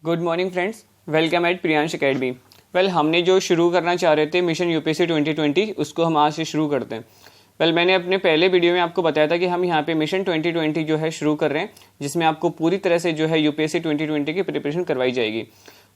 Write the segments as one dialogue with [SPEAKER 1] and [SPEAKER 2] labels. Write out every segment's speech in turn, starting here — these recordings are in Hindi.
[SPEAKER 1] Good morning friends, welcome eight Priyansh academy. हमने जो शुरू करना चाह रहे थे मिशन यूपीएससी 2020 उसको हम आज से शुरू करते हैं। मैंने अपने पहले वीडियो में आपको बताया था कि हम यहाँ पे मिशन 2020 जो है शुरू कर रहे हैं, जिसमें आपको पूरी तरह से जो है यूपीएससी 2020 की प्रिपरेशन करवाई जाएगी।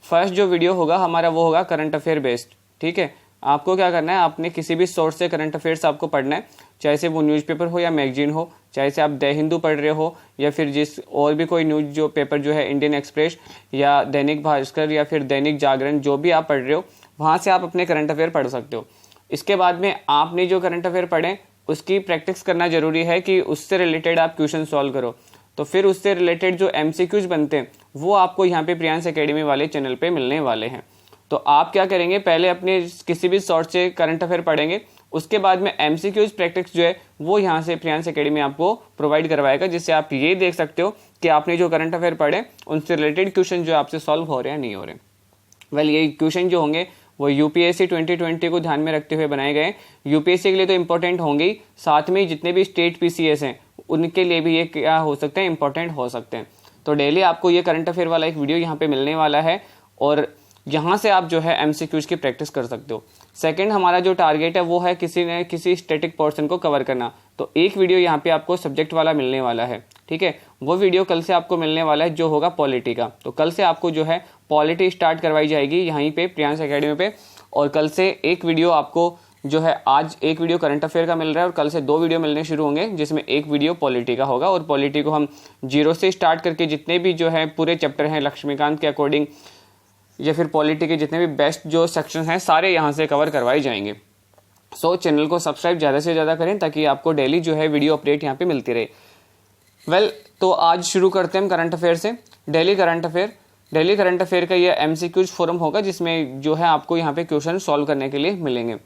[SPEAKER 1] फर्स्ट जो वीडियो होगा हमारा वो होगा करंट अफेयर बेस्ड। ठीक है, आपको क्या करना है, आपने किसी भी सोर्स से करंट अफेयर्स आपको पढ़ना है, चाहे से वो न्यूज़पेपर हो या मैगजीन हो, चाहे से आप द हिंदू पढ़ रहे हो या फिर जिस और भी कोई न्यूज़ जो पेपर जो है इंडियन एक्सप्रेस या दैनिक भास्कर या फिर दैनिक जागरण, जो भी आप पढ़ रहे हो वहाँ से आप अपने करंट अफेयर पढ़ सकते हो। इसके बाद में आपने जो करंट अफेयर पढ़े उसकी प्रैक्टिस करना जरूरी है कि उससे रिलेटेड आप क्वेश्चन सॉल्व करो। तो फिर उससे रिलेटेड जो एमसीक्यूज बनते हैं वो आपको यहाँ पे प्रियांश एकेडमी वाले चैनल पे मिलने वाले हैं। तो आप क्या करेंगे, पहले अपने किसी भी सोर्स से करंट अफेयर पढ़ेंगे, उसके बाद में एमसीक्यूज प्रैक्टिस जो है वो यहाँ से प्रियांश एकेडमी आपको प्रोवाइड करवाएगा, जिससे आप ये देख सकते हो कि आपने जो करंट अफेयर पढ़े उनसे रिलेटेड क्वेश्चन जो आपसे सॉल्व हो रहे हैं नहीं हो रहे। ये क्वेश्चन जो होंगे वो यूपीएससी 2020 को ध्यान में रखते हुए बनाए गए। यूपीएससी के लिए तो इंपॉर्टेंट होंगे ही, साथ में जितने भी स्टेट पीसीएस हैं उनके लिए भी ये क्या हो सकते हैं, इंपॉर्टेंट हो सकते हैं। तो डेली आपको ये करंट अफेयर वाला एक वीडियो यहाँ पे मिलने वाला है और यहाँ से आप जो है एमसीक्यूज की प्रैक्टिस कर सकते हो। सेकंड हमारा जो टारगेट है वो है किसी न किसी स्टैटिक पोर्शन को कवर करना। तो एक वीडियो यहाँ पे आपको सब्जेक्ट वाला मिलने वाला है। ठीक है, वो वीडियो कल से आपको मिलने वाला है जो होगा पॉलिटी का। तो कल से आपको जो है पॉलिटी स्टार्ट करवाई जाएगी यहीं पे प्रियांश एकेडमी पे। और कल से एक वीडियो आपको जो है, आज एक वीडियो करंट अफेयर का मिल रहा है और कल से 2 वीडियो मिलने शुरू होंगे, जिसमें एक वीडियो पॉलिटी का होगा। और पॉलिटी को हम 0 से स्टार्ट करके जितने भी जो है पूरे चैप्टर हैं लक्ष्मीकांत के अकॉर्डिंग या फिर पॉलिटी के जितने भी बेस्ट जो सेक्शन हैं सारे यहाँ से कवर करवाए जाएंगे। सो चैनल को सब्सक्राइब ज़्यादा से ज़्यादा करें ताकि आपको डेली जो है वीडियो अपडेट यहाँ पे मिलती रहे। तो आज शुरू करते हैं हम करंट अफेयर से। डेली करंट अफेयर का ये एमसीक्यूज फोरम होगा, जिसमें जो है आपको यहाँ पे क्वेश्चन सॉल्व करने के लिए मिलेंगे।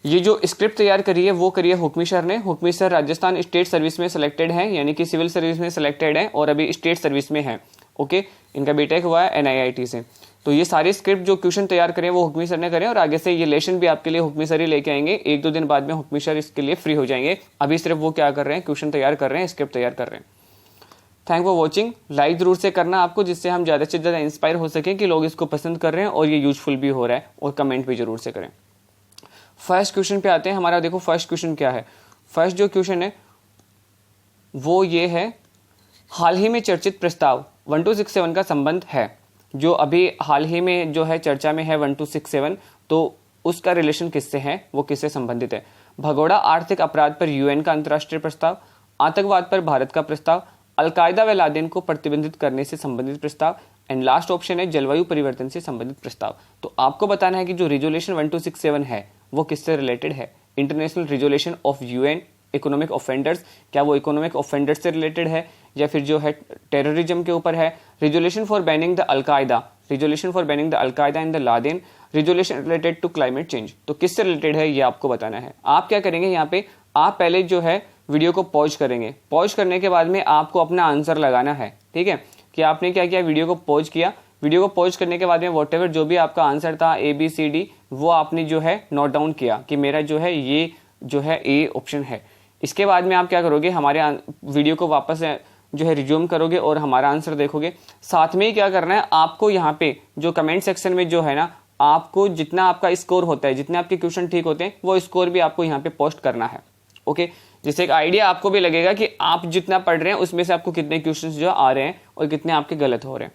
[SPEAKER 1] ये जो स्क्रिप्ट तैयार करी है वो करी है हुक्मी सर ने। Hukmi sir Rajasthan state service में सिलेक्टेड है, यानी कि सिविल सर्विस में सिलेक्टेड है और अभी स्टेट सर्विस में है। ओके, इनका बीटेक हुआ है NIIT से। तो ये सारी स्क्रिप्ट जो क्वेश्चन तैयार करें वो हुक्मी सर ने करें और आगे से ये लेसन भी आपके लिए हुक्मी सर ही लेके आएंगे। 1-2 दिन बाद में हुक्मी सर इसके लिए फ्री हो जाएंगे। अभी सिर्फ वो क्या कर रहे हैं, क्वेश्चन तैयार कर रहे हैं, स्क्रिप्ट तैयार कर रहे हैं। Thank for watching. लाइक जरूर से करना आपको, जिससे हम ज़्यादा से ज़्यादा इंस्पायर हो सकें कि लोग इसको पसंद कर रहे हैं और ये यूजफुल भी हो रहा है। और कमेंट भी जरूर से करें। फर्स्ट क्वेश्चन पे आते हैं। हमारा देखो फर्स्ट क्वेश्चन क्या है। फर्स्ट जो क्वेश्चन है वो ये है, हाल ही में चर्चित प्रस्ताव 1267 का संबंध है। जो अभी हाल ही में जो है चर्चा में है 1267, तो उसका रिलेशन किससे है, वो किससे संबंधित है। भगोड़ा आर्थिक अपराध पर UN का अंतर्राष्ट्रीय प्रस्ताव, आतंकवाद पर भारत का प्रस्ताव, अलकायदा व लादेन को प्रतिबंधित करने से संबंधित प्रस्ताव, एंड लास्ट ऑप्शन है जलवायु परिवर्तन से संबंधित प्रस्ताव। तो आपको बताना है कि जो रिजोल्यूशन 1267 है वो किससे रिलेटेड है। International resolution of UN economic offenders, क्या वो इकोनॉमिक ऑफेंडर्स से रिलेटेड है या फिर जो है टेररिज्म के ऊपर है। Resolution for banning the Al Qaeda and the Laden, resolution related to climate change. तो किससे रिलेटेड है ये आपको बताना है। आप क्या करेंगे, यहाँ पे आप पहले जो है वीडियो को पॉज करेंगे। पॉज करने के बाद में आपको अपना आंसर लगाना है। ठीक है, कि आपने क्या किया, वीडियो को पॉज किया। वीडियो को पॉज करने के बाद में वॉटेवर जो भी आपका आंसर था ABCD वो आपने जो है नोट डाउन किया कि मेरा जो है ये जो है A ऑप्शन है। इसके बाद में आप क्या करोगे, हमारे वीडियो को वापस जो है रिज्यूम करोगे और हमारा आंसर देखोगे। साथ में ही क्या करना है, आपको यहाँ पे जो कमेंट सेक्शन में जो है ना, आपको जितना आपका स्कोर होता है, जितने आपके क्वेश्चन ठीक होते हैं वो स्कोर भी आपको यहाँ पे पोस्ट करना है। ओके, जिससे एक आइडिया आपको भी लगेगा कि आप जितना पढ़ रहे हैं उसमें से आपको कितने क्वेश्चन जो आ रहे हैं और कितने आपके गलत हो रहे हैं।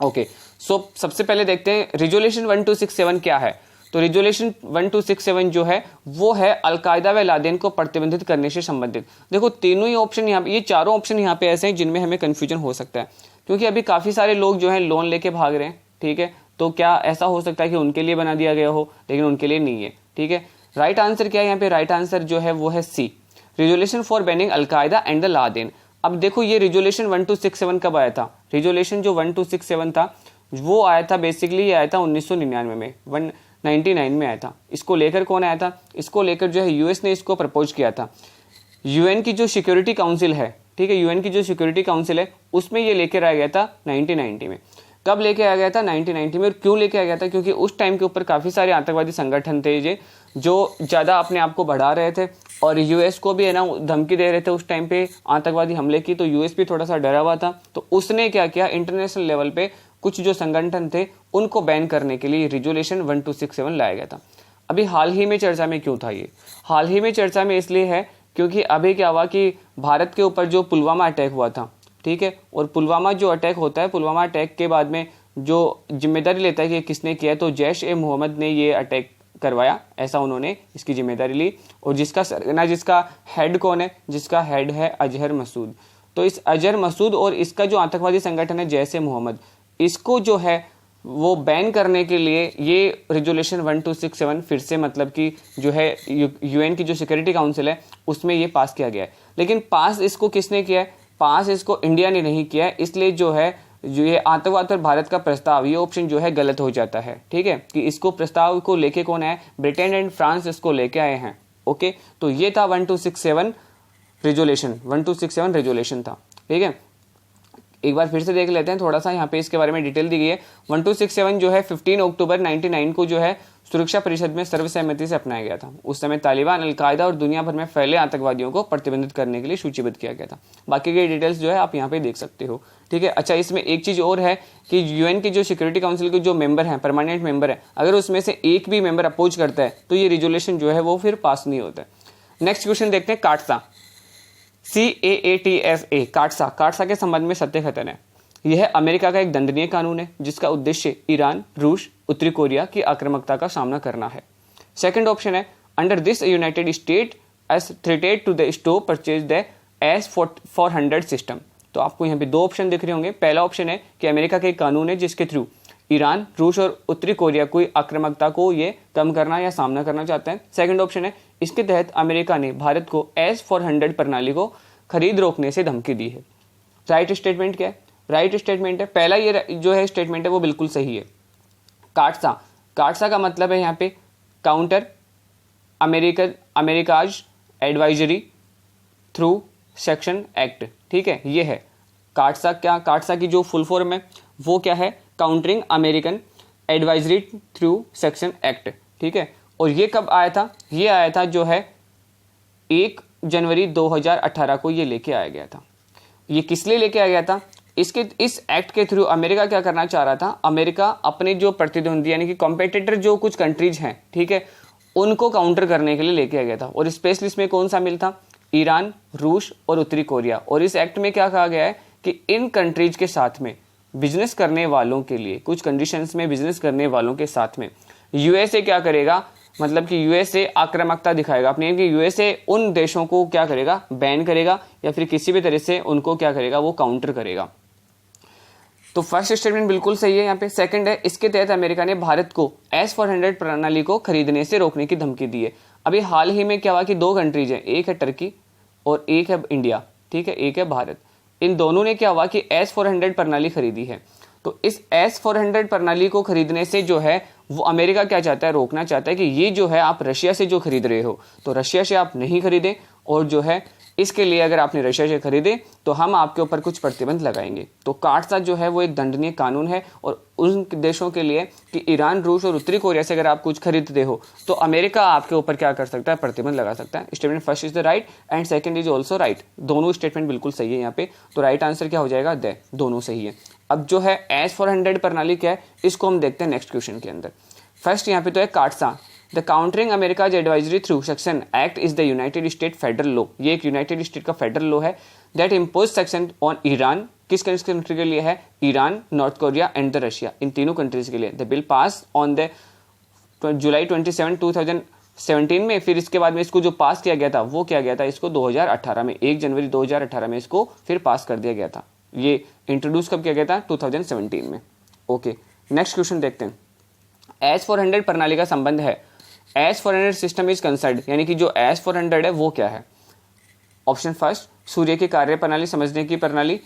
[SPEAKER 1] ओके, सो सबसे पहले देखते हैं रिजोल्यूशन 1267 क्या है। तो रिजोल्यूशन 1267 जो है वो है अलकायदा व लादेन को प्रतिबंधित करने से संबंधित। देखो तीनों ही ऑप्शन यहाँ पे, ये चारों ऑप्शन यहाँ पे ऐसे हैं जिनमें हमें कंफ्यूजन हो सकता है, क्योंकि अभी काफी सारे लोग जो है लोन लेके भाग रहे हैं। ठीक है, तो क्या ऐसा हो सकता है कि उनके लिए बना दिया गया हो, लेकिन उनके लिए नहीं है। ठीक है, राइट आंसर क्या है यहाँ पे, राइट आंसर जो है वो है C, resolution for banning al Qaeda and the Laden. अब देखो ये रिजोल्यूशन 1267 कब आया था। रिजोल्यूशन जो 1267 था वो आया था बेसिकली, ये आया था 1999 में, 1999 में आया था। इसको लेकर कौन आया था, इसको लेकर जो है US ने इसको प्रपोज किया था। UN की जो सिक्योरिटी काउंसिल है, ठीक है, UN की जो सिक्योरिटी काउंसिल है उसमें ये लेकर आया गया था 1990 में। कब लेके आया गया था? 1990 में। और क्यों लेके आया गया था? क्योंकि उस टाइम के ऊपर काफ़ी सारे आतंकवादी संगठन थे जो ज़्यादा अपने आप को बढ़ा रहे थे और यूएस को भी है ना धमकी दे रहे थे उस टाइम पे आतंकवादी हमले की। तो यूएस भी थोड़ा सा डरा हुआ था, तो उसने क्या किया, इंटरनेशनल लेवल पे कुछ जो संगठन थे उनको बैन करने के लिए रेजोल्यूशन 1267 लाया गया था। अभी हाल ही में चर्चा में क्यों था ये? हाल ही में चर्चा में इसलिए है क्योंकि अभी क्या हुआ कि भारत के ऊपर जो पुलवामा अटैक हुआ था, ठीक है, और पुलवामा जो अटैक होता है, पुलवामा अटैक के बाद में जो जिम्मेदारी लेता है कि किसने किया है, तो जैश-ए-मोहम्मद ने ये अटैक करवाया, ऐसा उन्होंने इसकी जिम्मेदारी ली। और जिसका हेड कौन है? जिसका हेड है अजहर मसूद। तो इस अजहर मसूद और इसका जो आतंकवादी संगठन है जैश-ए-मोहम्मद, इसको जो है वो बैन करने के लिए ये रेजोल्यूशन 1267 फिर से मतलब कि जो है यूएन की जो सिक्योरिटी काउंसिल है उसमें ये पास किया गया है। लेकिन पास इसको किसने किया है? पास इसको इंडिया ने नहीं किया है, इसलिए जो ये आतंकवाद पर भारत का प्रस्ताव, ये ऑप्शन जो है गलत हो जाता है। ठीक है, कि इसको प्रस्ताव को लेके कौन है? ब्रिटेन एंड फ्रांस इसको लेके आए हैं। ओके, तो ये था 1267 रेजोल्यूशन था। ठीक है, एक बार फिर से देख लेते हैं थोड़ा सा, यहाँ पे इसके बारे में डिटेल दी गई है। 1267 जो है 15 अक्टूबर 1999 को जो है सुरक्षा परिषद में सर्वसहमति से अपनाया गया था। उस समय तालिबान, अलकायदा और दुनिया भर में फैले आतंकवादियों को प्रतिबंधित करने के लिए सूचीबद्ध किया गया था। बाकी की डिटेल्स जो है आप यहाँ पे देख सकते हो। ठीक है, अच्छा, इसमें एक चीज और है कि यूएन की जो सिक्योरिटी काउंसिल के जो मेंबर हैं, परमानेंट मेंबर है, अगर उसमें से एक भी मेंबर अपोज करता है तो ये रेजोल्यूशन जो है वो फिर पास नहीं होता है। नेक्स्ट क्वेश्चन देखते हैं, काटसा, CAATSA, काटसा के संबंध में सत्य कथन है। यह अमेरिका का एक दंडनीय कानून है जिसका उद्देश्य ईरान, रूस, उत्तरी कोरिया की आक्रामकता का सामना करना है। सेकंड ऑप्शन है, under this United State as threatened to the stop purchase the S-400 system. तो आपको यहाँ पे दो ऑप्शन दिख रहे होंगे। पहला ऑप्शन है कि अमेरिका का एक कानून है जिसके थ्रू ईरान, रूस और उत्तरी कोरिया को आक्रामकता को ये कम करना या सामना करना चाहते हैं। सेकंड ऑप्शन है, इसके तहत अमेरिका ने भारत को S-400 प्रणाली को खरीद रोकने से धमकी दी है। राइट स्टेटमेंट क्या है? राइट स्टेटमेंट है पहला, ये जो है स्टेटमेंट है वो बिल्कुल सही है। काटसा का मतलब है यहाँ पे counter America's advisory through section act. ठीक है, ये है काटसा। क्या काटसा की जो फुल फॉर्म है वो क्या है? Countering American advisory through section act. ठीक है, और ये कब आया था? ये आया था जो है 1 जनवरी 2018 को ये लेके आया गया था। ये किस लिए लेके आया गया था? इस एक्ट के थ्रू अमेरिका क्या करना चाह रहा था? अमेरिका अपने जो प्रतिद्वंदी यानी कि कॉम्पिटिटर जो कुछ कंट्रीज हैं, ठीक है, उनको काउंटर करने के लिए लेके आया गया था। और स्पेशली इसमें कौन शामिल था? ईरान, रूस और उत्तरी कोरिया। और इस एक्ट में क्या कहा गया है कि इन कंट्रीज के साथ में बिजनेस करने वालों के लिए, कुछ कंडीशंस में बिजनेस करने वालों के साथ में यूएसए क्या करेगा, मतलब कि यूएसए आक्रामकता दिखाएगा अपने, कि यूएसए उन देशों को क्या करेगा? बैन करेगा या फिर किसी भी तरह से उनको क्या करेगा? वो काउंटर करेगा। तो फर्स्ट स्टेटमेंट बिल्कुल सही है यहाँ पे। सेकंड है, इसके तहत अमेरिका ने भारत को S-400 प्रणाली को खरीदने से रोकने की धमकी दी है। अभी हाल ही में क्या हुआ कि दो कंट्रीज हैं, एक है टर्की और एक है इंडिया। ठीक है, एक है भारत। इन दोनों ने क्या हुआ कि S-400 प्रणाली खरीदी है। तो इस S-400 प्रणाली को खरीदने से जो है वो अमेरिका क्या चाहता है? रोकना चाहता है कि ये जो है आप रशिया से जो खरीद रहे हो तो रशिया से आप नहीं खरीदें, और जो है इसके लिए अगर आपने रशिया से खरीदे तो हम आपके ऊपर कुछ प्रतिबंध लगाएंगे। तो काटसा जो है वो एक दंडनीय कानून है, और उन देशों के लिए कि ईरान, रूस और उत्तरी कोरिया से अगर आप कुछ खरीदते हो तो अमेरिका आपके ऊपर क्या कर सकता है? प्रतिबंध लगा सकता है। Statement first is the right and second is also right. दोनों स्टेटमेंट बिल्कुल सही है यहाँ पे। तो राइट आंसर क्या हो जाएगा? द, दोनों सही है। अब जो है S-400 प्रणाली क्या है, इसको हम देखते हैं नेक्स्ट क्वेश्चन के अंदर। फर्स्ट यहाँ पे तो है CAATSA, the countering America's advisory through section act is the United State federal law. ये एक यूनाइटेड स्टेट का फेडरल लॉ है that impose section on Iran. किस कंट्री के लिए है? Iran, North Korea and the Russia, इन तीनों कंट्रीज के लिए। The bill pass on the July 27, 2017 में। फिर इसके बाद में इसको जो पास किया गया था वो किया गया था इसको 2018 में, 1 जनवरी 2018 में इसको फिर पास कर दिया गया था। ये इंट्रोड्यूस कब किया गया था? 2017 में। ओके, नेक्स्ट क्वेश्चन देखते हैं। S-400 प्रणाली का संबंध है। S-400 सिस्टम इज कंसर्न्ड, यानी कि जो S-400 है वो क्या है? ऑप्शन फर्स्ट, सूर्य की कार्य प्रणाली समझने की प्रणाली।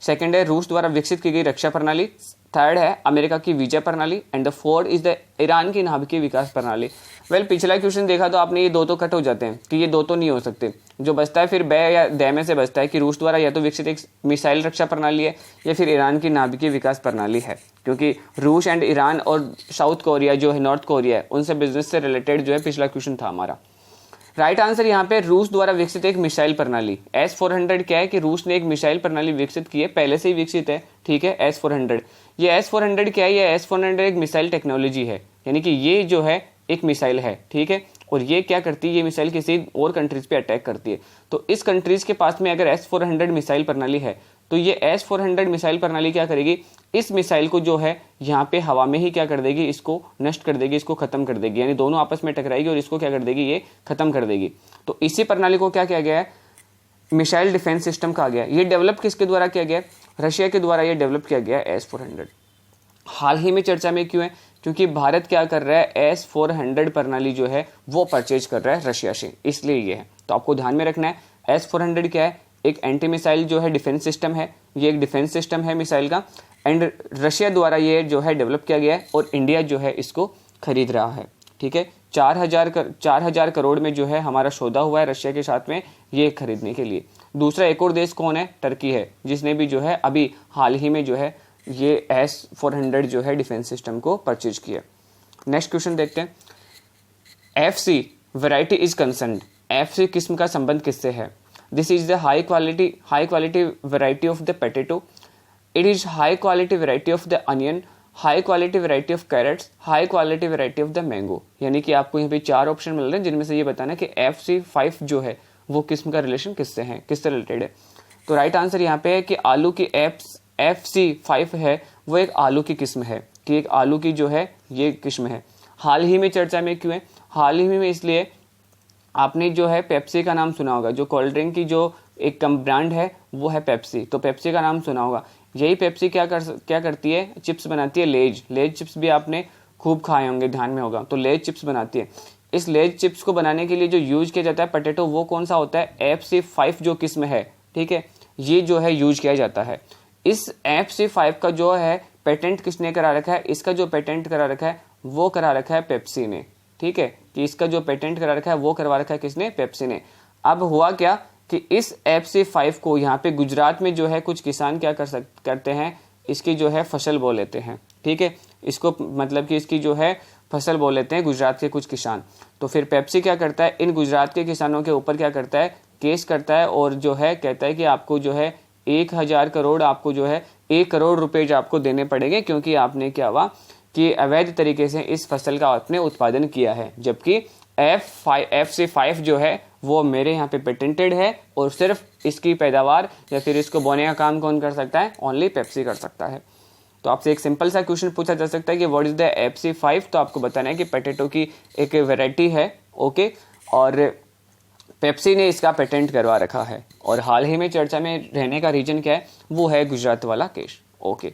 [SPEAKER 1] सेकंड है, रूस द्वारा विकसित की गई रक्षा प्रणाली। थर्ड है अमेरिका की वीजा प्रणाली and the fourth is the Iran की नाभिकीय विकास प्रणाली। वेल पिछला क्वेश्चन देखा तो आपने ये दो तो कट हो जाते हैं कि ये दो तो नहीं हो सकते, जो बचता है फिर बै या दै में से बचता है कि रूस द्वारा या तो विकसित एक मिसाइल रक्षा प्रणाली है या फिर ईरान की नाभिकीय विकास प्रणाली है, क्योंकि रूस एंड ईरान और साउथ कोरिया जो है नॉर्थ कोरिया है उनसे बिजनेस से रिलेटेड जो है पिछला क्वेश्चन था हमारा। राइट आंसर यहाँ पे रूस द्वारा विकसित एक मिसाइल प्रणाली S-400 क्या है कि रूस ने एक मिसाइल प्रणाली विकसित की है, पहले से ही विकसित है, ठीक है। S-400 ये S-400 क्या है, ये S-400 एक मिसाइल टेक्नोलॉजी है, यानी कि ये जो है एक मिसाइल है, ठीक है। और ये क्या करती है, ये मिसाइल किसी और कंट्रीज पे अटैक करती है। तो इस कंट्रीज के पास में अगर S-400 मिसाइल प्रणाली है तो ये S-400 मिसाइल प्रणाली क्या करेगी, इस मिसाइल को जो है यहाँ पे हवा में ही क्या कर देगी, इसको नष्ट कर देगी, इसको खत्म कर देगी, यानी दोनों आपस में टकराएगी और इसको क्या कर देगी, ये खत्म कर देगी। तो इसी प्रणाली को क्या किया गया है, मिसाइल डिफेंस सिस्टम कहा गया। ये डेवलप किसके द्वारा किया गया, रशिया के द्वारा ये डेवलप किया गया S-400। हाल ही में चर्चा में क्यों है, क्योंकि भारत क्या कर रहा है, S-400 प्रणाली जो है वो परचेज कर रहा है रशिया से, इसलिए ये है। तो आपको ध्यान में रखना है S-400 क्या है, एक एंटी मिसाइल जो है डिफेंस सिस्टम है, ये एक डिफेंस सिस्टम है मिसाइल का, एंड रशिया द्वारा ये जो है डेवलप किया गया है और इंडिया जो है इसको खरीद रहा है, ठीक है। 4,000 करोड़ में जो है हमारा सौदा हुआ है रशिया के साथ में ये खरीदने के लिए। दूसरा एक और देश कौन है, टर्की है, जिसने भी जो है अभी हाल ही में जो है ये S-400 जो है डिफेंस सिस्टम को परचेज किया। नेक्स्ट क्वेश्चन देखते हैं। FC variety is concerned, FC किस्म का संबंध किससे है। This is the high quality variety of the potato, it is high quality variety of the onion, high quality variety of carrots, high quality variety of the mango. यानी कि आपको यहाँ पे 4 ऑप्शन मिल रहे हैं जिनमें से ये बताना है कि FC5 जो है वो किस्म का रिलेशन किससे है, किससे रिलेटेड है। तो राइट आंसर यहाँ पे है कि आलू की FC5 है वो एक आलू की किस्म है, कि एक आलू की जो है ये किस्म है। हाल ही में चर्चा में क्यों है, हाल ही में इसलिए आपने जो है पेप्सी का नाम सुना होगा, जो कोल्ड ड्रिंक की जो एक कम ब्रांड है वो है पेप्सी, तो पेप्सी का नाम सुना होगा। यही पेप्सी क्या करती है, चिप्स बनाती है, लेज चिप्स भी आपने खूब खाए होंगे, ध्यान में होगा, तो लेज चिप्स बनाती है। इस लेज चिप्स को बनाने के लिए जो यूज किया जाता है पोटैटो वो कौन सा होता है, FC5 जो किस्म है, ठीक है, ये जो है यूज किया जाता है। इस FC5 का जो है पेटेंट किसने करा रखा है, इसका जो पेटेंट करा रखा है वो करा रखा है पेप्सी ने, ठीक है, कि इसका जो पेटेंट करा रखा है वो करवा रखा है किसने, पेप्सी ने। अब हुआ क्या कि इस FC5 को यहाँ पे गुजरात में जो है कुछ किसान क्या करते हैं, इसकी जो है फसल बो लेते हैं, ठीक है, इसको मतलब कि इसकी जो है फसल बो लेते हैं गुजरात के कुछ किसान। तो फिर पेप्सी क्या करता है, इन गुजरात के किसानों के ऊपर क्या करता है, केस करता है और जो है कहता है कि आपको जो है 1,000 करोड़ आपको जो है 1 करोड़ रुपए जो आपको देने पड़ेंगे, क्योंकि आपने क्या हुआ कि अवैध तरीके से इस फसल का आपने उत्पादन किया है, जबकि FC5 जो है वो मेरे यहाँ पे पेटेंटेड है और सिर्फ इसकी पैदावार या फिर इसको बोने का काम कौन कर सकता है, ओनली पेप्सी कर सकता है। तो आपसे एक सिंपल सा क्वेश्चन पूछा जा सकता है कि व्हाट इज द FC5, तो आपको बताना है कि पोटैटो की एक वैरायटी है, ओके, और पेप्सी ने इसका पेटेंट करवा रखा है और हाल ही में चर्चा में रहने का रीजन क्या है, वो है गुजरात वाला केस, ओके।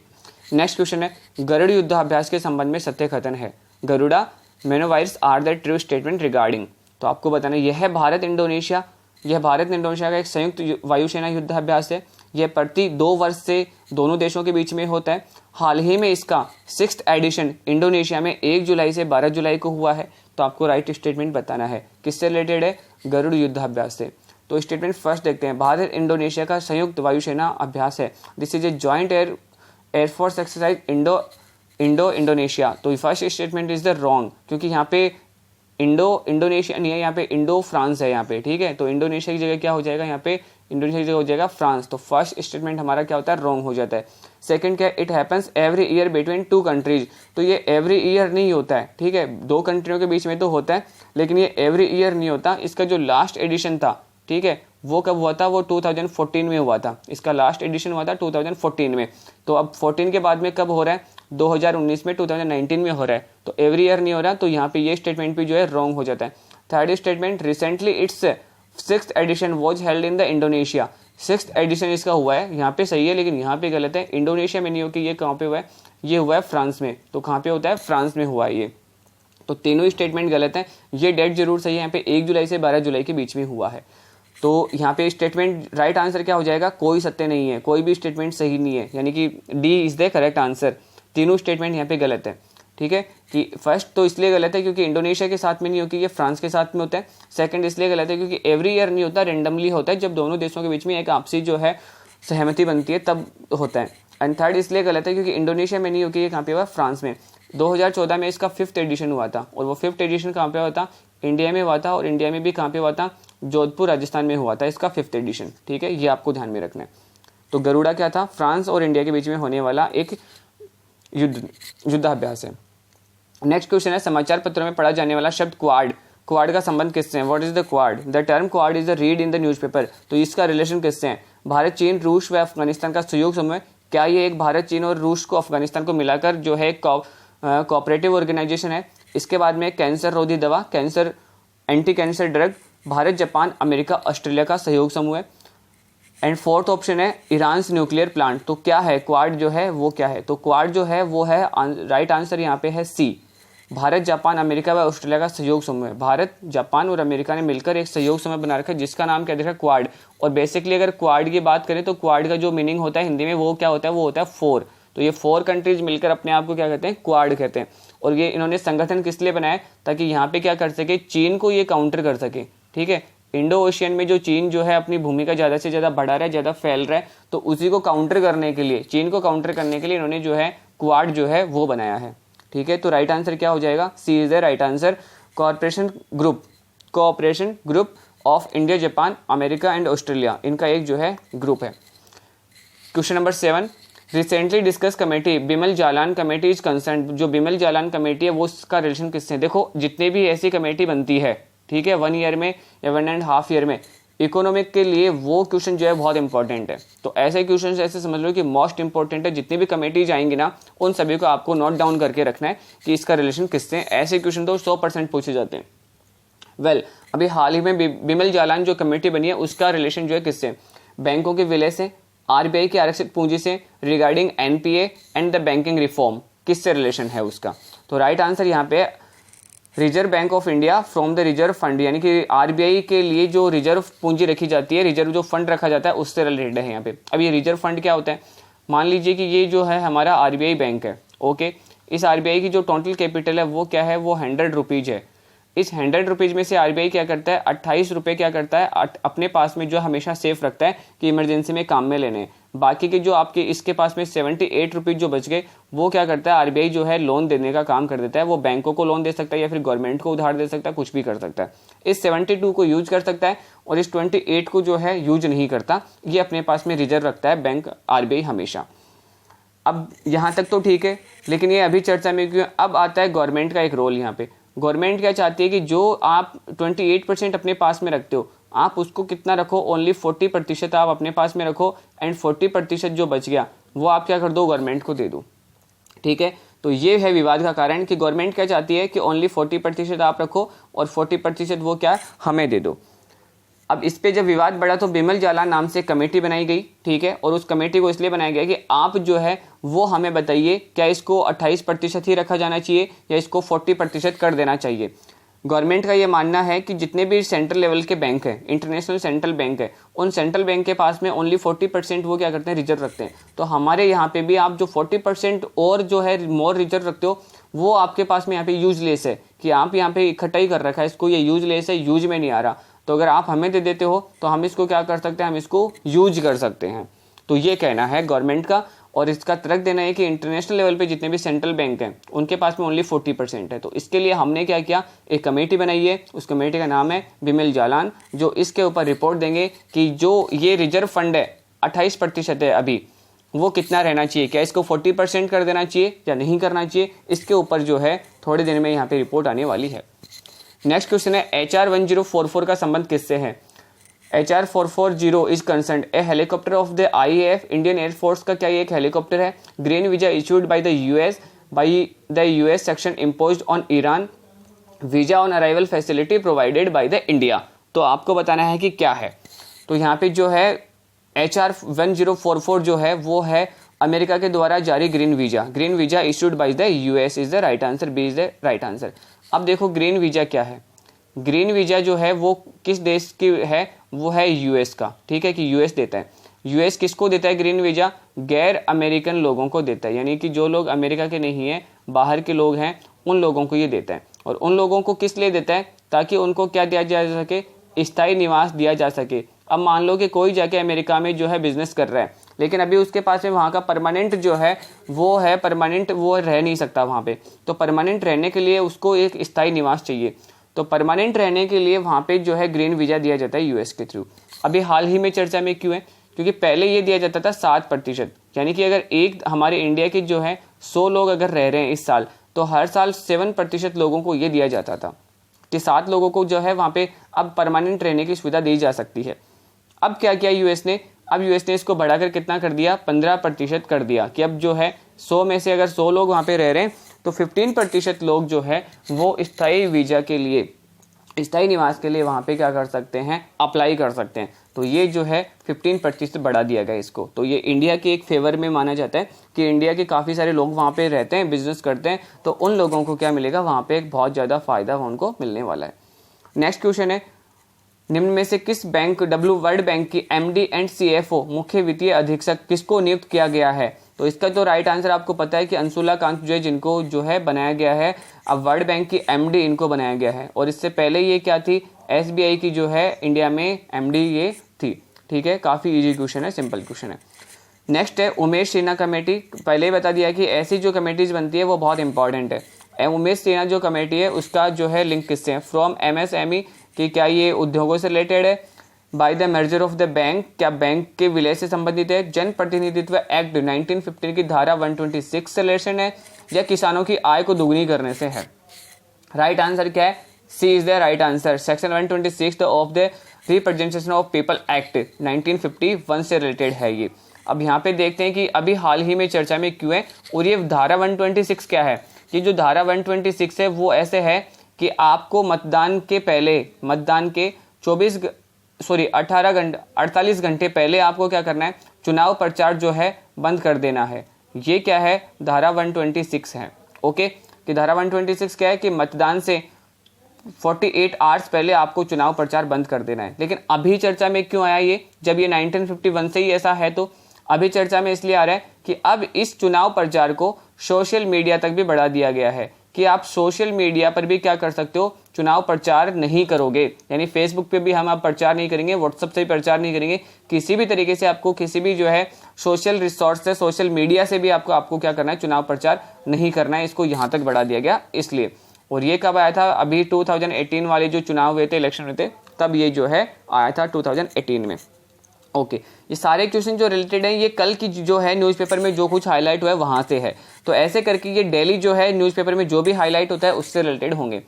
[SPEAKER 1] नेक्स्ट क्वेश्चन है, गरुड़ युद्धाभ्यास के संबंध में सत्य कथन है, Garuda manoeuvres are the true statement regarding. तो आपको बताना यह है भारत इंडोनेशिया का एक संयुक्त वायुसेना युद्धाभ्यास है। यह प्रति 2 वर्ष से दोनों देशों के बीच में होता है। हाल ही में इसका 6th एडिशन इंडोनेशिया में 1 जुलाई से 12 जुलाई को हुआ है। तो आपको राइट स्टेटमेंट बताना है, किससे रिलेटेड है, गरुड़ युद्धाभ्यास से। तो स्टेटमेंट फर्स्ट देखते हैं, भारत इंडोनेशिया का संयुक्त वायुसेना अभ्यास है, this is a joint air force exercise Indonesia. तो first statement is the wrong, क्योंकि यहाँ पे इंडोनेशिया नहीं है, यहाँ पे इंडो फ्रांस है यहाँ पे, ठीक है। तो इंडोनेशिया की जगह क्या हो जाएगा, यहाँ पे इंडोनेशिया की जगह हो जाएगा फ्रांस। तो फर्स्ट स्टेटमेंट हमारा क्या होता है, रॉन्ग हो जाता है। सेकंड क्या है, it happens every year between 2 countries. तो ये एवरी ईयर नहीं होता है, ठीक है, 2 कंट्रियों के बीच में तो होता है, लेकिन ये एवरी ईयर नहीं होता। इसका जो लास्ट एडिशन था, ठीक है, वो कब हुआ था, वो 2014 में हुआ था। इसका लास्ट एडिशन हुआ था 2014 में। तो अब 14 के बाद में कब हो रहा है, 2019 में, 2019 में हो रहा है। तो एवरी ईयर नहीं हो रहा, तो यहाँ पे ये स्टेटमेंट भी जो है रॉन्ग हो जाता है। Third statement, recently it's 6th edition was held in the Indonesia. 6th edition इसका हुआ है, यहाँ पे सही है, लेकिन यहाँ पे गलत है। इंडोनेशिया में नहीं हो कि ये कहाँ पे हुआ है, ये हुआ है फ्रांस में। तो कहाँ पे होता है, फ्रांस में हुआ है ये। तो तीनों स्टेटमेंट गलत है। ये डेट जरूर सही है, यहाँ पे 1 जुलाई से 12 जुलाई के बीच में हुआ है। तो यहाँ पे स्टेटमेंट राइट आंसर क्या हो जाएगा, कोई सत्य नहीं है, कोई भी स्टेटमेंट सही नहीं है, यानी कि D is the correct answer. तीनों स्टेटमेंट यहाँ पे गलत है, ठीक है। कि फर्स्ट तो इसलिए गलत है क्योंकि इंडोनेशिया के साथ में नहीं होती, ये फ्रांस के साथ में होता है। सेकंड इसलिए गलत है क्योंकि एवरी ईयर नहीं होता, रेंडमली होता है, जब दोनों देशों के बीच में एक आपसी जो है सहमति बनती है तब होता है। एंड थर्ड इसलिए गलत है क्योंकि इंडोनेशिया में नहीं होगी, ये कहाँ पे हुआ, फ्रांस में। 2014 में इसका 5th एडिशन हुआ था, और वो 5th एडिशन कहाँ पे हुआ था, इंडिया में हुआ था, और इंडिया में भी कहाँ पे हुआ था, जोधपुर राजस्थान में हुआ था इसका 5th एडिशन, ठीक है। ये आपको ध्यान में रखना है। तो गरुड़ा क्या था, फ्रांस और इंडिया के बीच में होने वाला एक युद्धाभ्यास है। नेक्स्ट क्वेश्चन है, समाचार पत्रों में पढ़ा जाने वाला शब्द क्वाड, क्वाड का संबंध किससे है, what is the quad, the term quad is the read in the newspaper. तो इसका रिलेशन किससे है, भारत, चीन, रूस व अफगानिस्तान का सहयोग समूह है। क्या ये एक भारत, चीन और रूस को, अफगानिस्तान को मिलाकर जो है कोऑपरेटिव ऑर्गेनाइजेशन है। इसके बाद में कैंसर रोधी दवा, cancer anti cancer drug, Bharat, Japan, America, Australia का सहयोग समूह है। एंड फोर्थ ऑप्शन है ईरान न्यूक्लियर प्लांट। तो क्या है क्वाड जो है वो क्या है, तो क्वाड जो है वो है, राइट आंसर यहाँ पे है सी, भारत, जापान, अमेरिका व ऑस्ट्रेलिया का सहयोग समूह है। भारत, जापान और अमेरिका ने मिलकर एक सहयोग समूह बना रखा है जिसका नाम क्या देखा, क्वाड। और बेसिकली अगर क्वाड की बात करें तो क्वाड का जो मीनिंग होता है हिंदी में वो क्या होता है, वो होता है 4। तो ये 4 कंट्रीज मिलकर अपने आप को क्या कहते हैं, क्वाड कहते हैं। और ये इन्होंने संगठन किस लिए बनाया, ताकि यहाँ पे क्या कर सके, चीन को ये काउंटर कर सके, ठीक है। इंडो ओशियन में जो चीन जो है अपनी भूमिका ज़्यादा से ज़्यादा बढ़ा रहा है, ज़्यादा फैल रहा है, तो उसी को काउंटर करने के लिए, चीन को काउंटर करने के लिए इन्होंने जो है क्वाड जो है वो बनाया है, ठीक है। तो राइट आंसर क्या हो जाएगा, C is the right answer, cooperation group of India, Japan, America and Australia, इनका एक जो है ग्रुप है। Question number 7, recently discuss committee Bimal Jalan committee is concern. जो बिमल जालान कमेटी है वो उसका रिलेशन किससे है, देखो जितने भी ऐसी कमेटी बनती है, ठीक है, 1 ईयर में या 1.5 ईयर में, इकोनॉमिक के लिए वो क्वेश्चन जो है बहुत इंपॉर्टेंट है। तो ऐसे क्वेश्चन ऐसे समझ लो कि मोस्ट इंपॉर्टेंट है, जितनी भी कमेटीज आएंगी ना उन सभी को आपको नोट डाउन करके रखना है कि इसका रिलेशन किससे है। ऐसे क्वेश्चन तो 100% पूछे जाते हैं। अभी हाल ही में बिमल जालान जो कमेटी बनी है उसका रिलेशन जो है किससे, बैंकों के विलय से, आरबीआई की आरक्षित पूंजी से, regarding NPA and the banking reform, किससे रिलेशन है उसका। तो राइट आंसर यहाँ पे reserve bank of India from the reserve fund, यानी कि आरबीआई के लिए जो रिजर्व पूंजी रखी जाती है, रिजर्व जो फंड रखा जाता है उससे रिलेटेड है यहाँ पे। अब ये रिजर्व फंड क्या होता है, मान लीजिए कि ये जो है हमारा आरबीआई बैंक है, ओके। इस आरबीआई की जो टोटल कैपिटल है वो क्या है, वो 100 रुपीज़ है। इस 100 रुपीज़ में से आरबीआई क्या करता है, 28 रुपये क्या करता है, अपने पास में जो हमेशा सेफ रखता है कि इमरजेंसी में काम में लेने। बाकी के जो आपके इसके पास में 78 रुपीज़ जो बच गए वो क्या करता है, आरबीआई जो है लोन देने का काम कर देता है। वो बैंकों को लोन दे सकता है या फिर गवर्नमेंट को उधार दे सकता है, कुछ भी कर सकता है। इस 72 को यूज कर सकता है और इस 28 को जो है यूज नहीं करता, ये अपने पास में रिजर्व रखता है बैंक आरबीआई हमेशा। अब यहाँ तक तो ठीक है, लेकिन ये अभी चर्चा में क्यों, अब आता है गवर्नमेंट का एक रोल। यहाँ पे गवर्नमेंट क्या चाहती है कि जो आप 28% अपने पास में रखते हो आप उसको कितना रखो, ओनली 40% आप अपने पास में रखो, एंड 40% जो बच गया वो आप क्या कर दो, गवर्नमेंट को दे दो, ठीक है। तो ये है विवाद का कारण कि गवर्नमेंट क्या चाहती है कि ओनली 40% आप रखो और 40% वो क्या हमें दे दो। अब इस पे जब विवाद बढ़ा तो बिमल जालान नाम से कमेटी बनाई गई, ठीक है। और उस कमेटी को इसलिए बनाया गया कि आप जो है वो हमें बताइए क्या इसको 28% ही रखा जाना चाहिए या इसको 40% कर देना चाहिए। गवर्नमेंट का ये मानना है कि जितने भी सेंट्रल लेवल के बैंक हैं, इंटरनेशनल सेंट्रल बैंक है, उन सेंट्रल बैंक के पास में ओनली 40% वो क्या करते हैं, रिजर्व रखते हैं। तो हमारे यहाँ पे भी आप जो 40% और जो है मोर रिजर्व रखते हो वो आपके पास में यहाँ पे यूजलेस है, कि आप यहाँ पे इकट्ठा ही कर रखा है इसको, ये यूजलेस है, यूज में नहीं आ रहा। तो अगर आप हमें दे देते हो तो हम इसको क्या कर सकते हैं, हम इसको यूज कर सकते हैं। तो ये कहना है गवर्नमेंट का, और इसका तर्क देना है कि इंटरनेशनल लेवल पे जितने भी सेंट्रल बैंक हैं उनके पास में ओनली 40% है। तो इसके लिए हमने क्या किया, एक कमेटी बनाई है, उस कमेटी का नाम है बिमल जालान, जो इसके ऊपर रिपोर्ट देंगे कि जो ये रिजर्व फंड है 28% है अभी, वो कितना रहना चाहिए, क्या इसको 40% कर देना चाहिए या नहीं करना चाहिए। इसके ऊपर जो है थोड़े दिन में यहाँ पे रिपोर्ट आने वाली है। नेक्स्ट क्वेश्चन है, HR 1044 का संबंध किससे है। HR 440 is concern A helicopter of the IAF, Indian air force का क्या ये एक हेलीकॉप्टर है। Green visa issued by the US section imposed on Iran, visa on arrival facility provided by the India. तो आपको बताना है कि क्या है। तो यहाँ पे जो है HR 1044 जो है वो है अमेरिका के द्वारा जारी green visa issued by the US is the right answer, B is the right answer. अब देखो ग्रीन वीजा क्या है, ग्रीन वीजा जो है वो किस देश की है, वो है US का, ठीक है, कि US देता है। यूएस किसको देता है ग्रीन वीज़ा? गैर अमेरिकन लोगों को देता है, यानी कि जो लोग अमेरिका के नहीं हैं, बाहर के लोग हैं, उन लोगों को ये देता है। और उन लोगों को किस लिए देता है? ताकि उनको क्या दिया जा सके? स्थायी निवास दिया जा सके। अब मान लो कि कोई जाके अमेरिका में जो है बिजनेस कर रहा है, लेकिन अभी उसके पास में वहाँ का परमानेंट जो है वो है परमानेंट, वो रह नहीं सकता वहाँ पे। तो परमानेंट रहने के लिए उसको एक स्थायी निवास चाहिए। तो परमानेंट रहने के लिए वहाँ पे जो है ग्रीन वीज़ा दिया जाता है यूएस के थ्रू। अभी हाल ही में चर्चा में क्यों है? क्योंकि पहले ये दिया जाता था 7%, यानी कि अगर एक हमारे इंडिया के जो है 100 लोग अगर रह रहे हैं इस साल, तो हर साल 7% लोगों को ये दिया जाता था कि 7 लोगों को जो है वहाँ पे अब परमानेंट रहने की सुविधा दी जा सकती है। अब क्या किया यूएस ने? अब यूएस ने इसको बढ़ाकर कितना कर दिया? 15% कर दिया कि अब जो है 100 में से अगर 100 लोग वहाँ पे रह रहे हैं तो 15% लोग जो है वो स्थायी वीज़ा के लिए, स्थायी निवास के लिए वहाँ पे क्या कर सकते हैं? अप्लाई कर सकते हैं। तो ये जो है 15% बढ़ा दिया गया इसको। तो ये इंडिया के एक फेवर में माना जाता है कि इंडिया के काफ़ी सारे लोग वहाँ पे रहते हैं, बिजनेस करते हैं, तो उन लोगों को क्या मिलेगा? वहाँ पे एक बहुत ज़्यादा फ़ायदा उनको मिलने वाला है। नेक्स्ट क्वेश्चन है, निम्न में से किस बैंक वर्ल्ड बैंक की एमडी एंड सीएफओ मुख्य वित्तीय अधीक्षक किसको नियुक्त किया गया है? तो इसका तो राइट आंसर आपको पता है कि अंशुला कांत जो है, जिनको जो है बनाया गया है अब वर्ल्ड बैंक की एमडी इनको बनाया गया है। और इससे पहले ये क्या थी? एसबीआई की जो है इंडिया में एमडी ये थी। ठीक है, काफ़ी इजी क्वेश्चन है, सिंपल क्वेश्चन है। नेक्स्ट है उमेश सिन्हा कमेटी। पहले ही बता दिया कि ऐसी जो कमेटीज बनती है वो बहुत इंपॉर्टेंट है। उमेश सिन्हा जो कमेटी है उसका जो है लिंक किससे है? फ्रॉम एमएसएमई, कि क्या ये उद्योगों से रिलेटेड है? By the merger of the bank, क्या बैंक के विलय से संबंधित है? जन प्रतिनिधित्व एक्ट 1915 की धारा 126 से रिलेशन है? या किसानों की आय को दुगनी करने से है? राइट आंसर क्या है? C is the right answer. Section 126 of the representation of people act 1951 से रिलेटेड है ये। अब यहाँ पे देखते हैं कि अभी हाल ही में चर्चा में क्यों है और ये धारा 126 क्या है। कि जो धारा 126 है वो ऐसे है कि आपको मतदान के पहले, मतदान के 48 घंटे पहले आपको क्या करना है? चुनाव प्रचार जो है बंद कर देना है। ये क्या है? धारा 126 है। ओके, कि धारा 126 क्या है कि मतदान से 48 आवर्स पहले आपको चुनाव प्रचार बंद कर देना है। लेकिन अभी चर्चा में क्यों आया ये? जब ये 1951 से ही ऐसा है, तो अभी चर्चा में इसलिए आ रहा है कि अब इस चुनाव प्रचार को सोशल मीडिया तक भी बढ़ा दिया गया है कि आप सोशल मीडिया पर भी क्या कर सकते हो? चुनाव प्रचार नहीं करोगे, यानी फेसबुक पे भी हम आप प्रचार नहीं करेंगे, व्हाट्सएप से भी प्रचार नहीं करेंगे, किसी भी तरीके से आपको किसी भी जो है सोशल रिसोर्स से, सोशल मीडिया से भी आपको क्या करना है? चुनाव प्रचार नहीं करना है। इसको यहाँ तक बढ़ा दिया गया इसलिए। और ये कब आया था? अभी 2018 वाले जो चुनाव हुए थे, इलेक्शन हुए थे, तब ये जो है आया था 2018 में। ओके, ये सारे क्वेश्चन जो रिलेटेड हैं ये कल की जो है न्यूज़पेपर में जो कुछ हाईलाइट हुआ है वहाँ से है। तो ऐसे करके ये डेली जो है न्यूज़पेपर में जो भी हाईलाइट होता है उससे रिलेटेड होंगे।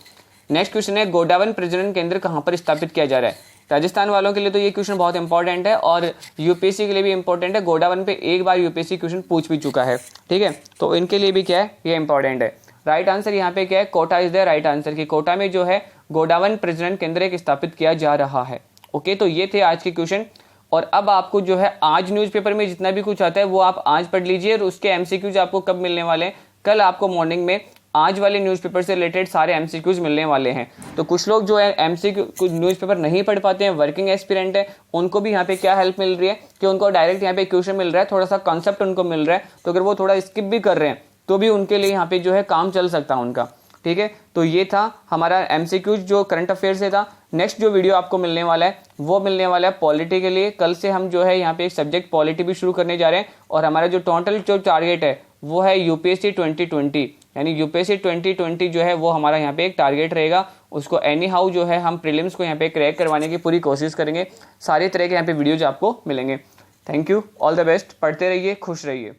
[SPEAKER 1] नेक्स्ट क्वेश्चन है, गोडावन प्रजनन केंद्र कहाँ पर स्थापित किया जा रहा है? राजस्थान वालों के लिए तो ये क्वेश्चन बहुत इंपॉर्टेंट है और यूपीएससी के लिए भी इंपॉर्टेंट है। गोडावन पे एक बार यूपीएससी क्वेश्चन पूछ भी चुका है। ठीक है, तो इनके लिए भी क्या है? ये इंपॉर्टेंट है। राइट आंसर यहाँ पे क्या है? Quota is the right answer. की कोटा में जो है गोडावन प्रजनन केंद्र एक स्थापित किया जा रहा है। ओके, तो ये थे आज के क्वेश्चन। और अब आपको जो है आज न्यूज़पेपर में जितना भी कुछ आता है वो आप आज पढ़ लीजिए और उसके एमसीक्यूज आपको कब मिलने वाले हैं? कल आपको मॉर्निंग में आज वाले न्यूज़पेपर से रिलेटेड सारे एमसीक्यूज मिलने वाले हैं। तो कुछ लोग जो है एमसीक्यू कुछ न्यूज़पेपर नहीं पढ़ पाते हैं, वर्किंग एस्पिरेंट है, उनको भी यहाँ पे क्या हेल्प मिल रही है कि उनको डायरेक्ट यहाँ पे क्वेश्चन मिल रहा है, थोड़ा सा कॉन्सेप्ट उनको मिल रहा है। तो अगर वो थोड़ा स्किप भी कर रहे हैं तो भी उनके लिए यहाँ पे जो है काम चल सकता है उनका। ठीक है, तो ये था हमारा एमसीक्यूज जो करंट अफेयर से था। नेक्स्ट जो वीडियो आपको मिलने वाला है वो मिलने वाला है पॉलिटी के लिए। कल से हम जो है यहाँ पे एक सब्जेक्ट पॉलिटी भी शुरू करने जा रहे हैं और हमारा जो टोटल जो टारगेट है वो है यूपीएससी 2020, यानी यूपीएससी 2020 जो है वो हमारा यहाँ पे एक टारगेट रहेगा। उसको एनी हाउ जो है हम प्रीलिम्स को यहाँ पे क्रैक करवाने की पूरी कोशिश करेंगे। सारे तरह के यहाँ पे वीडियोज आपको मिलेंगे। Thank you, all the best, पढ़ते रहिए, खुश रहिए।